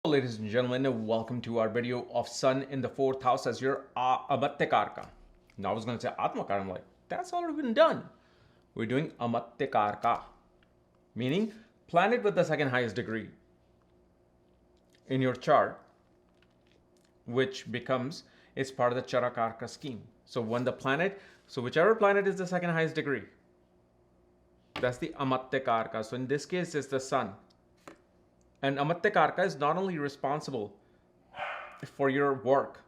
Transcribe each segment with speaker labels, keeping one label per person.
Speaker 1: Ladies and gentlemen, welcome to our video of Sun in the 4th house as your Amatyakaraka. Now I was going to say Atmakaraka. I'm like, that's already been done. We're doing Amatyakaraka, meaning planet with the second highest degree in your chart, which becomes, it's part of the Charakarka scheme. So whichever planet is the second highest degree, that's the Amatyakaraka. So in this case, it's the Sun. And Amatyakaraka is not only responsible for your work,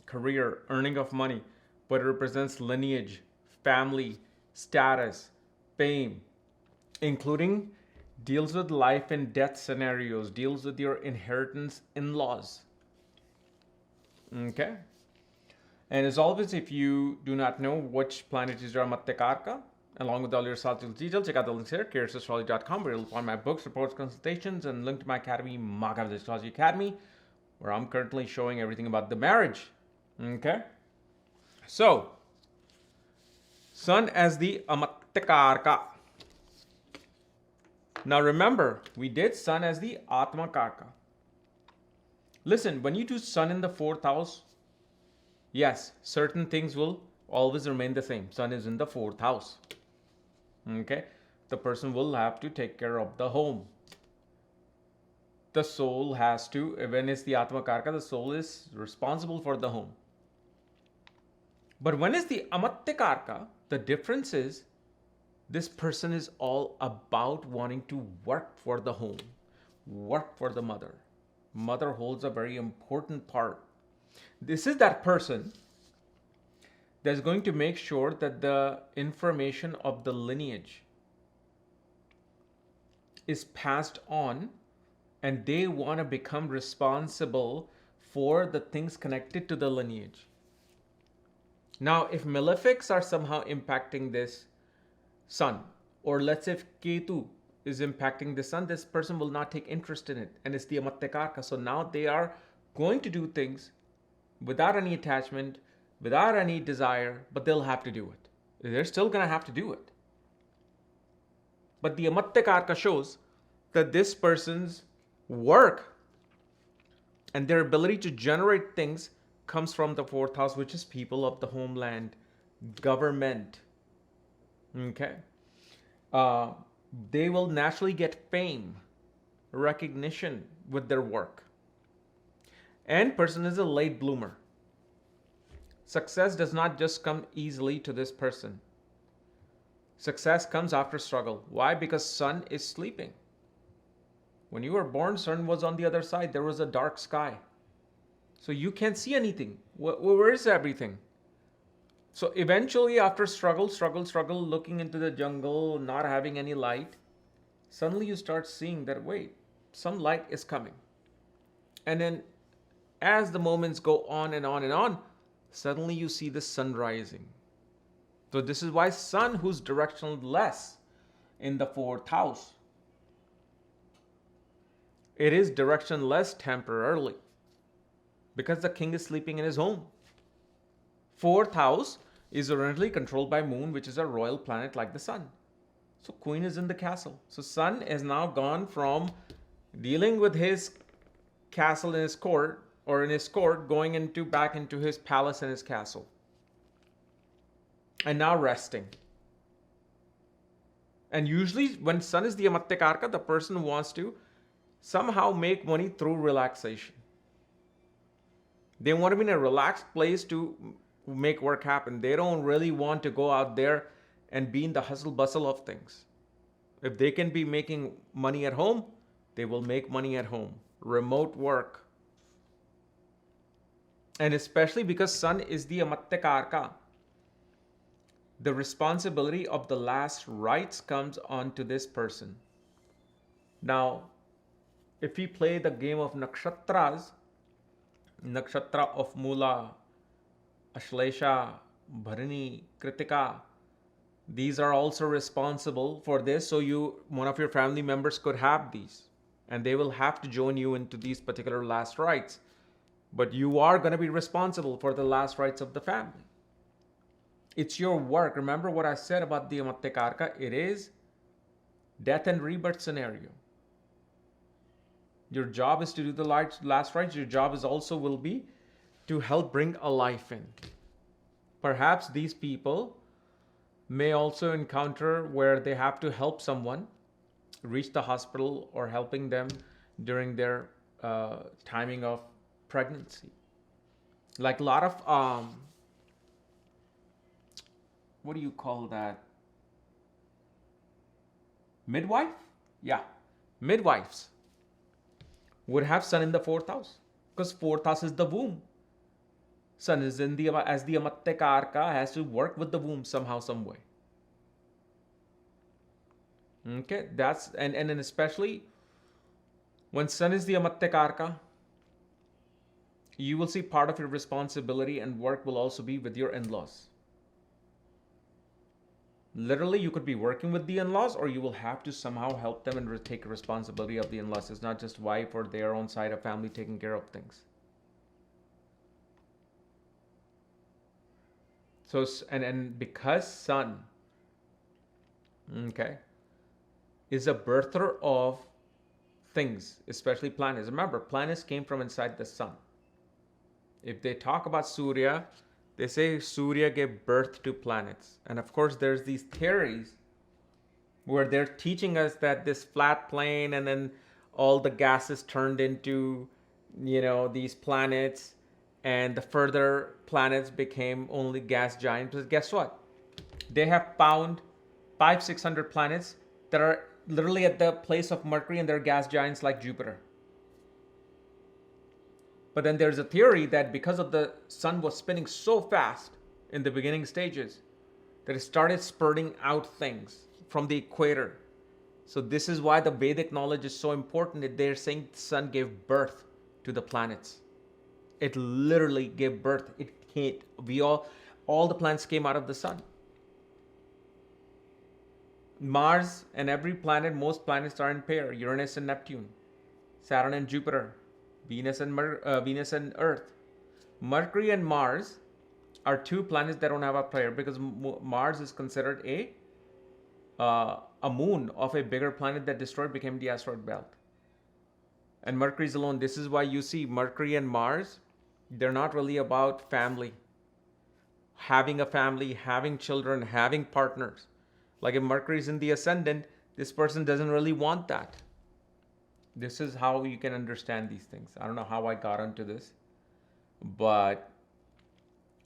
Speaker 1: career, earning of money, but it represents lineage, family, status, fame, including deals with life and death scenarios, deals with your inheritance in-laws. Okay? And as always, if you do not know which planet is your Amatyakaraka, along with all your astrological details, check out the links here, careersastrology.com, where you'll find my books, reports, consultations, and link to my academy, Kapiel Astrology Academy, where I'm currently showing everything about the marriage. Okay? So, Sun as the Amatyakaraka. Now remember, we did Sun as the Atmakaraka. Listen, when you do Sun in the 4th house, yes, certain things will always remain the same. Sun is in the 4th house. Okay, the person will have to take care of the home. The soul has to, when it's the Atmakaraka, the soul is responsible for the home. But when it's the Amatyakaraka, the difference is this person is all about wanting to work for the home, work for the mother. Mother holds a very important part. This is that person that's going to make sure that the information of the lineage is passed on, and they want to become responsible for the things connected to the lineage. Now, if malefics are somehow impacting this Sun, or let's say if Ketu is impacting the Sun, this person will not take interest in it, and it's the Amatyakaraka. So now they are going to do things without any attachment, without any desire, but they'll have to do it. They're still going to have to do it. But the Amatyakaraka shows that this person's work and their ability to generate things comes from the 4th house, which is people of the homeland, government. Okay. They will naturally get fame, recognition with their work. And person is a late bloomer. Success does not just come easily to this person. Success comes after struggle. Why? Because Sun is sleeping. When you were born, Sun was on the other side. There was a dark sky. So you can't see anything. Where is everything? So eventually, after struggle, looking into the jungle, not having any light, suddenly you start seeing that, wait, some light is coming. And then as the moments go on and on and on, suddenly you see the sun rising. So this is why Sun, who's directionless in the 4th house, it is directionless temporarily because the king is sleeping in his home. 4th house is originally controlled by Moon, which is a royal planet like the Sun. So Queen is in the castle. So Sun is now gone from dealing with his castle in his court, or in his court, going back into his palace and his castle. And now resting. And usually when Sun is the Amatyakaraka, the person wants to somehow make money through relaxation. They want to be in a relaxed place to make work happen. They don't really want to go out there and be in the hustle bustle of things. If they can be making money at home, they will make money at home. Remote work. And especially because Sun is the Amatyakaraka, the responsibility of the last rites comes onto this person. Now, if we play the game of nakshatras, nakshatra of Mula, Ashlesha, Bharani, Kritika, these are also responsible for this. So one of your family members could have these, and they will have to join you into these particular last rites. But you are going to be responsible for the last rites of the family. It's your work. Remember what I said about the Amatyakaraka? It is death and rebirth scenario. Your job is to do the last rites. Your job is also will be to help bring a life in. Perhaps these people may also encounter where they have to help someone reach the hospital or helping them during their timing of pregnancy. Like a lot of what do you call that? Midwife? Yeah, midwives would have sun in the fourth house because fourth house is the womb. Sun is in the as the Amatyakaraka has to work with the womb somehow, some way. Okay, that's and especially when sun is the Amatyakaraka, you will see part of your responsibility and work will also be with your in-laws. Literally, you could be working with the in-laws, or you will have to somehow help them and take responsibility of the in-laws. It's not just wife or their own side of family taking care of things. So and because sun, okay, is a birther of things, especially planets. Remember, planets came from inside the sun. If they talk about Surya, they say Surya gave birth to planets. And of course, there's these theories where they're teaching us that this flat plane and then all the gases turned into, these planets, and the further planets became only gas giants. But guess what? They have found 500-600 planets that are literally at the place of Mercury, and they're gas giants like Jupiter. But then there's a theory that because of the sun was spinning so fast in the beginning stages, that it started spurting out things from the equator. So this is why the Vedic knowledge is so important, that they're saying the sun gave birth to the planets. It literally gave birth. It can't. All the planets came out of the sun. Mars and every planet, most planets are in pair. Uranus and Neptune, Saturn and Jupiter, Venus and Earth. Mercury and Mars are two planets that don't have a pair because Mars is considered a moon of a bigger planet that destroyed, became the asteroid belt. And Mercury is alone. This is why you see Mercury and Mars, they're not really about family. Having a family, having children, having partners. Like if Mercury is in the ascendant, this person doesn't really want that. This is how you can understand these things. I don't know how I got onto this, but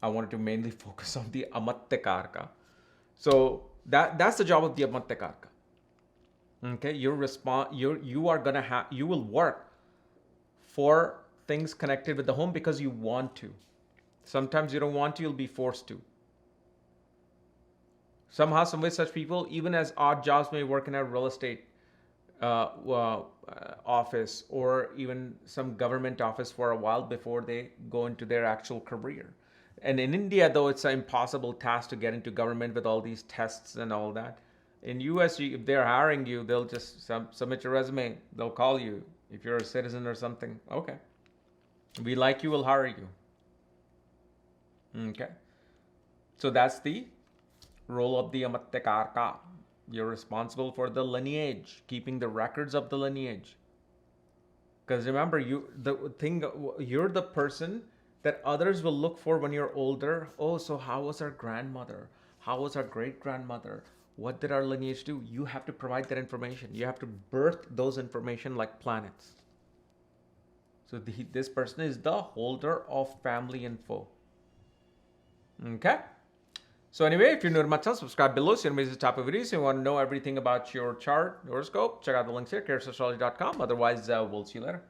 Speaker 1: I wanted to mainly focus on the Amatyakaraka. So that's the job of the Amatyakaraka. Okay, you will work for things connected with the home because you want to. Sometimes you don't want to, you'll be forced to. Somehow, some way, such people, even as odd jobs, may work in a real estate office or even some government office for a while before they go into their actual career. And in India, though, it's an impossible task to get into government with all these tests and all that. In US, if they're hiring you, they'll just submit your resume. They'll call you if you're a citizen or something. Okay, we like you, we'll hire you. Okay, so that's the role of the Amatyakaraka. You're responsible for the lineage, keeping the records of the lineage. Because remember, you're the person that others will look for when you're older. Oh, so how was our grandmother? How was our great-grandmother? What did our lineage do? You have to provide that information. You have to birth those information like planets. So this person is the holder of family info. Okay? So anyway, if you're new to my channel, subscribe below. So anyways, the top of videos. If you want to know everything about your chart, horoscope, check out the links here, chaosastrology.com. Otherwise, we'll see you later.